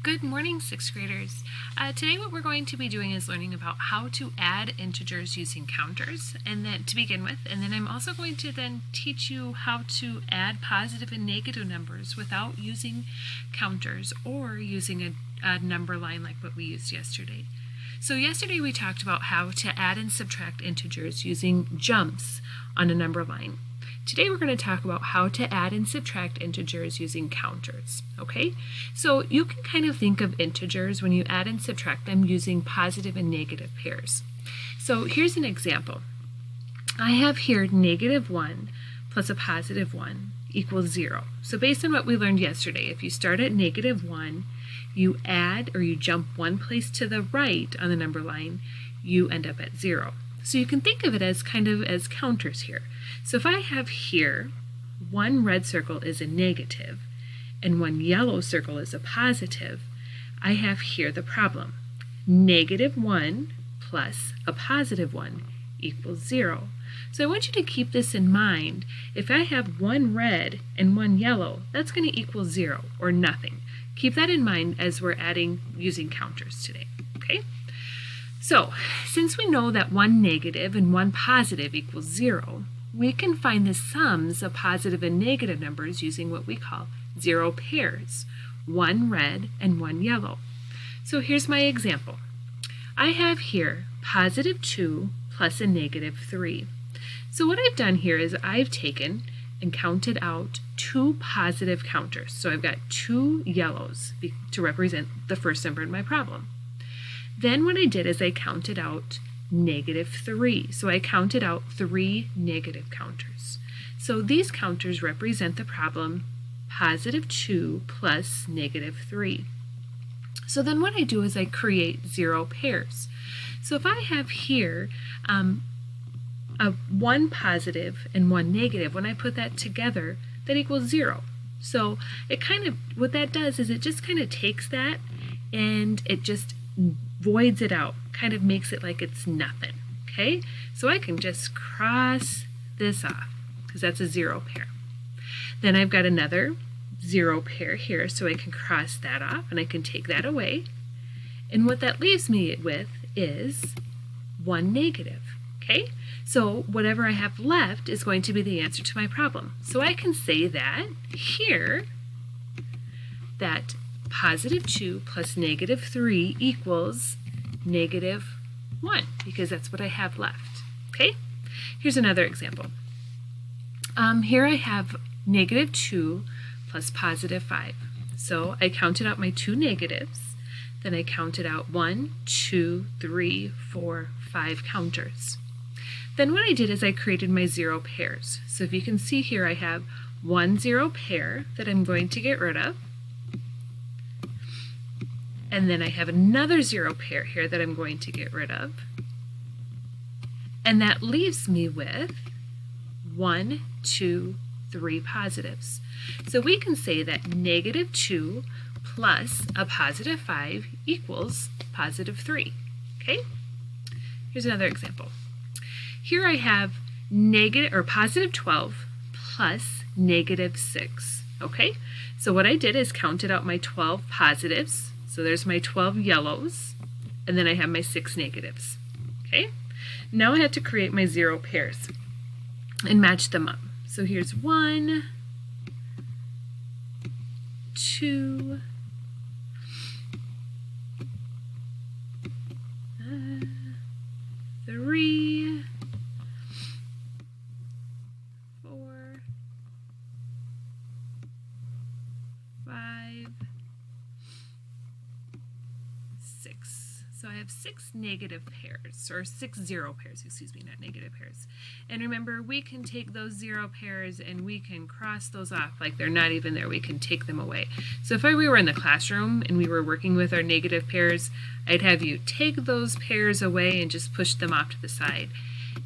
Good morning, sixth graders. Today what we're going to be doing is learning about how to add integers using counters, and then to begin with, and then I'm also going to then teach you how to add positive and negative numbers without using counters or using a number line like what we used yesterday. So yesterday we talked about how to add and subtract integers using jumps on a number line. Today we're going to talk about how to add and subtract integers using counters, okay? So you can kind of think of integers when you add and subtract them using positive and negative pairs. So here's an example. I have here -1 plus a +1 equals 0. So based on what we learned yesterday, if you start at -1, you add or you jump one place to the right on the number line, you end up at 0. So you can think of it as kind of as counters here. So if I have here one red circle is a negative and one yellow circle is a positive, I have here the problem. -1 plus a +1 equals 0. So I want you to keep this in mind. If I have one red and one yellow, that's going to equal 0 or nothing. Keep that in mind as we're adding using counters today, okay? So, since we know that one negative and one positive equals 0, we can find the sums of positive and negative numbers using what we call zero pairs, one red and one yellow. So here's my example. I have here +2 plus a -3. So what I've done here is I've taken and counted out two positive counters. So I've got two yellows to represent the first number in my problem. Then what I did is I counted out -3. So I counted out 3 negative counters. So these counters represent the problem +2 plus -3. So then what I do is I create zero pairs. So if I have here one positive and one negative, when I put that together, that equals 0. So it kind of, what that does is it just kind of takes that and it just voids it out, kind of makes it like it's nothing, okay? So I can just cross this off because that's a zero pair. Then I've got another zero pair here, so I can cross that off and I can take that away. And what that leaves me with is one negative, okay? So whatever I have left is going to be the answer to my problem. So I can say that here, that +2 plus -3 equals -1, because that's what I have left, okay? Here's another example. Here I have -2 plus +5. So I counted out my two negatives, then I counted out 1, 2, 3, 4, 5 counters. Then what I did is I created my zero pairs. So if you can see here, I have one zero pair that I'm going to get rid of. And then I have another zero pair here that I'm going to get rid of. And that leaves me with 1, 2, 3 positives. So we can say that -2 plus a +5 equals +3. Okay? Here's another example. Here I have +12 plus -6. Okay? So what I did is counted out my 12 positives. So there's my 12 yellows, and then I have my 6 negatives, okay? Now I have to create my zero pairs and match them up. So here's 1, 2, 3, 4, 5, 6. So I have 6 negative pairs, or 6 zero pairs, excuse me, not negative pairs. And remember, we can take those zero pairs and we can cross those off like they're not even there. We can take them away. So if we were in the classroom and we were working with our negative pairs, I'd have you take those pairs away and just push them off to the side.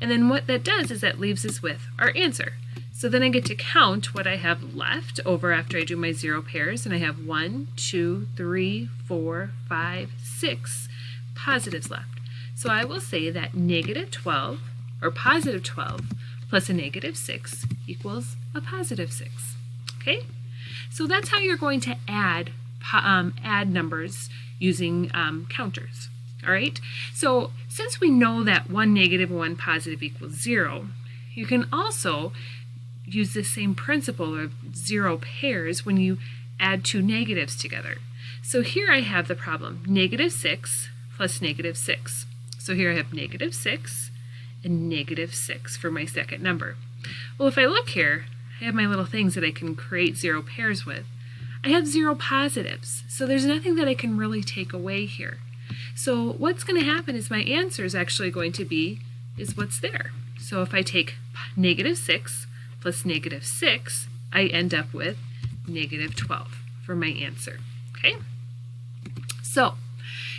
And then what that does is that leaves us with our answer. So then I get to count what I have left over after I do my zero pairs, and I have 1, 2, 3, 4, 5, 6 positives left. So I will say that -12 or +12 plus a -6 equals a +6. Okay? So that's how you're going to add add numbers using counters. All right, so since we know that 1 negative and 1 positive equals 0, you can also use the same principle of 0 pairs when you add two negatives together. So here I have the problem, negative 6 plus negative 6. So here I have negative 6 and negative 6 for my second number. Well, if I look here, I have my little things that I can create 0 pairs with. I have 0 positives, so there's nothing that I can really take away here. So what's going to happen is my answer is actually going to be what's there. So if I take negative 6 plus negative 6, I end up with negative 12 for my answer. Okay? So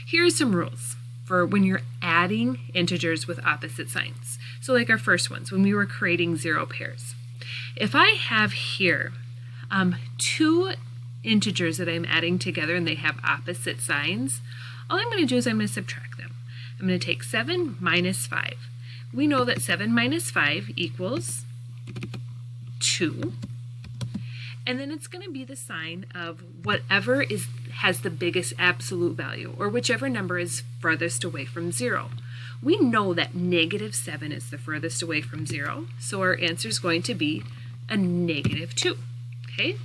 here are some rules for when you're adding integers with opposite signs. So like our first ones, when we were creating 0 pairs. If I have here two integers that I'm adding together and they have opposite signs, all I'm going to do is I'm going to subtract them. I'm going to take 7 minus 5. We know that 7 minus 5 equals 2. And then it's going to be the sign of whatever has the biggest absolute value, or whichever number is furthest away from 0. We know that negative 7 is the furthest away from 0, so our answer is going to be a negative 2. Okay?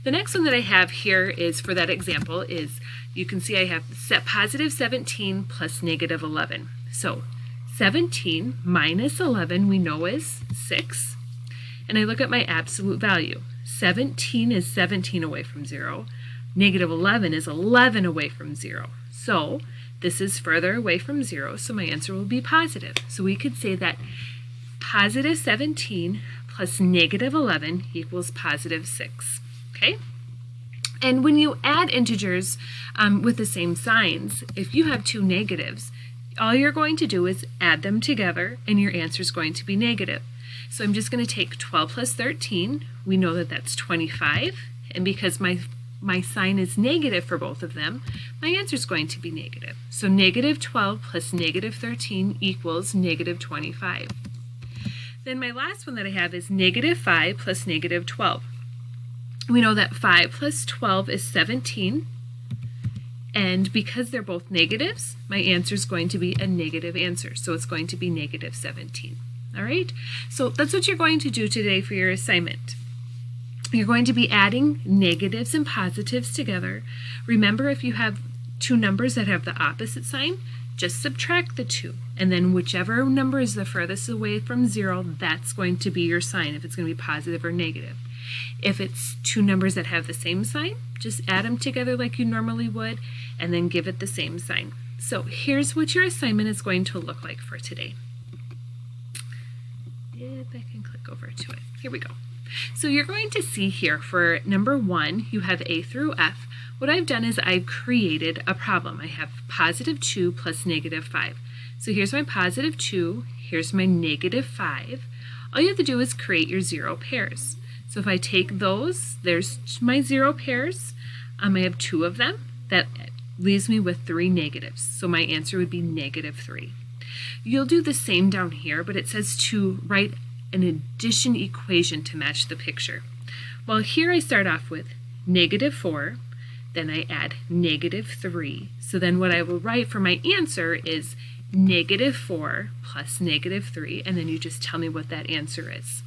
The next one that I have here is, for that example, is you can see I have set positive 17 plus negative 11. So 17 minus 11 we know is 6. And I look at my absolute value. 17 is 17 away from 0. Negative 11 is 11 away from 0. So this is further away from 0, so my answer will be positive. So we could say that positive 17 plus negative 11 equals positive 6. Okay? And when you add integers with the same signs, if you have two negatives, all you're going to do is add them together and your answer is going to be negative. So I'm just going to take 12 plus 13. We know that that's 25. And because my sign is negative for both of them, my answer is going to be negative. So negative 12 plus negative 13 equals negative 25. Then my last one that I have is negative 5 plus negative 12. We know that 5 plus 12 is 17. And because they're both negatives, my answer is going to be a negative answer. So it's going to be negative 17. All right? So that's what you're going to do today for your assignment. You're going to be adding negatives and positives together. Remember, if you have two numbers that have the opposite sign, just subtract the two. And then whichever number is the furthest away from 0, that's going to be your sign, if it's going to be positive or negative. If it's two numbers that have the same sign, just add them together like you normally would, and then give it the same sign. So here's what your assignment is going to look like for today. If I can click over to it. Here we go. So you're going to see here for number 1, you have A through F. What I've done is I've created a problem. I have positive 2 plus negative 5. So here's my positive 2, here's my negative 5. All you have to do is create your 0 pairs. So if I take those, there's my 0 pairs. I have 2 of them. That leaves me with 3 negatives. So my answer would be negative 3. You'll do the same down here, but it says to write an addition equation to match the picture. Well, here I start off with negative 4, then I add negative 3. So then what I will write for my answer is negative 4 plus negative 3, and then you just tell me what that answer is.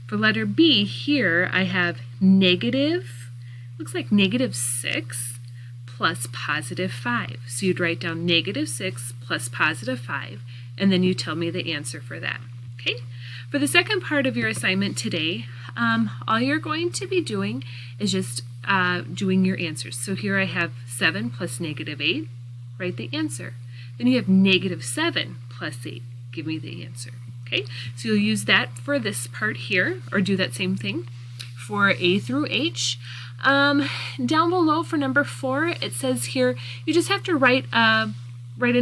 For letter B, here I have negative, looks like negative 6 plus positive 5. So you'd write down negative 6 plus positive 5, and then you tell me the answer for that. Okay? For the second part of your assignment today, all you're going to be doing is just doing your answers. So here I have 7 plus negative 8, write the answer. Then you have negative 7 plus 8, give me the answer. Okay, so you'll use that for this part here, or do that same thing for A through H. Down below for number 4, it says here you just have to write an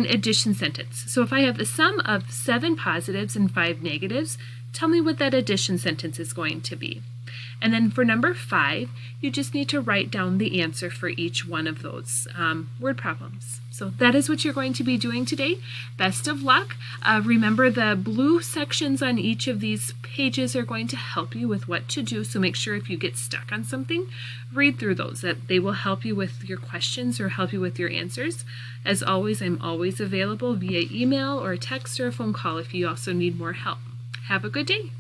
addition sentence. So if I have the sum of 7 positives and 5 negatives, tell me what that addition sentence is going to be. And then for number 5, you just need to write down the answer for each one of those word problems. So that is what you're going to be doing today. Best of luck. Remember, the blue sections on each of these pages are going to help you with what to do. So make sure if you get stuck on something, read through those. That they will help you with your questions or help you with your answers. As always, I'm always available via email or text or a phone call if you also need more help. Have a good day.